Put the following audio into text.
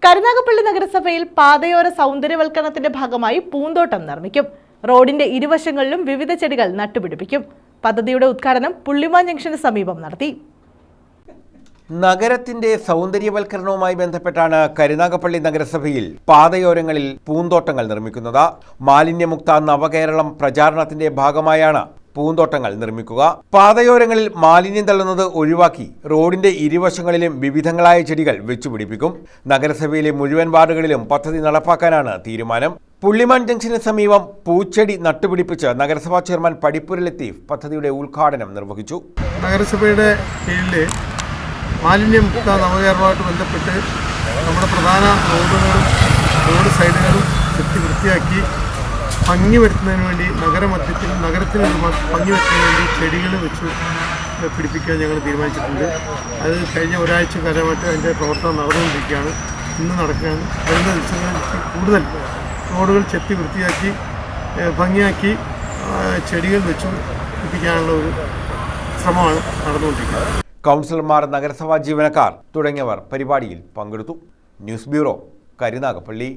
കരുനാഗപ്പള്ളി നഗരസഭയിൽ പാതയോര സൗന്ദര്യവൽക്കരണത്തിന്റെ ഭാഗമായി പൂന്തോട്ടം നിർമ്മിക്കും. റോഡിന്റെ ഇരുവശങ്ങളിലും വിവിധ ചെടികൾ നട്ടുപിടിപ്പിക്കും. പദ്ധതിയുടെ ഉദ്ഘാടനം പുള്ളിമാൻ ജംഗ്ഷന് സമീപം നടത്തി. നഗരത്തിന്റെ സൗന്ദര്യവൽക്കരണവുമായി ബന്ധപ്പെട്ടാണ് കരുനാഗപ്പള്ളി നഗരസഭയിൽ പാതയോരങ്ങളിൽ പൂന്തോട്ടങ്ങൾ നിർമ്മിക്കുന്നത്. മാലിന്യമുക്ത നവകേരളം പ്രചാരണത്തിന്റെ ഭാഗമായാണ് പൂന്തോട്ടങ്ങൾ നിർമ്മിക്കുക. പാതയോരങ്ങളിൽ മാലിന്യം തള്ളുന്നത് ഒഴിവാക്കി റോഡിന്റെ ഇരുവശങ്ങളിലും വിവിധങ്ങളായ ചെടികൾ വെച്ചുപിടിപ്പിക്കും. നഗരസഭയിലെ മുഴുവൻ വാർഡുകളിലും പദ്ധതി നടപ്പാക്കാനാണ് തീരുമാനം. പുള്ളിമാൻ ജംഗ്ഷന് സമീപം പൂച്ചെടി നട്ടുപിടിപ്പിച്ച് നഗരസഭാ ചെയർമാൻ പടിപ്പുര ലത്തീഫ് പദ്ധതിയുടെ ഉദ്ഘാടനം നിർവഹിച്ചു. നഗരസഭയുടെ കീഴിൽ മാലിന്യമുക്ത നവകേരളവുമായിട്ട് ബന്ധപ്പെട്ട് നമ്മുടെ പ്രധാന റോഡ് സൈഡുകളും ചെത്തി വൃത്തിയാക്കി ഭംഗി വരുത്തുന്നതിന് വേണ്ടി നഗരത്തിന് ഭംഗി വരുത്തുന്നതിന് വേണ്ടി ചെടികൾ വെച്ച് പിടിപ്പിക്കാൻ ഞങ്ങൾ തീരുമാനിച്ചിട്ടുണ്ട്. അത് കഴിഞ്ഞ ഒരാഴ്ച കാലമായിട്ട് അതിൻ്റെ പ്രവർത്തനം നടന്നുകൊണ്ടിരിക്കുകയാണ്. ഇന്ന് നടക്കുകയാണ്. വരുന്ന ദിവസങ്ങളിൽ കൂടുതൽ റോഡുകൾ ചെത്തി വൃത്തിയാക്കി ഭംഗിയാക്കി ചെടികൾ വെച്ച് പിടിപ്പിക്കാനുള്ള ഒരു ശ്രമമാണ് നടന്നുകൊണ്ടിരിക്കുന്നത്. കൗൺസിലർമാർ, നഗരസഭാ ജീവനക്കാർ തുടങ്ങിയവർ പരിപാടിയിൽ പങ്കെടുത്തു. News bureau, Karunagappally.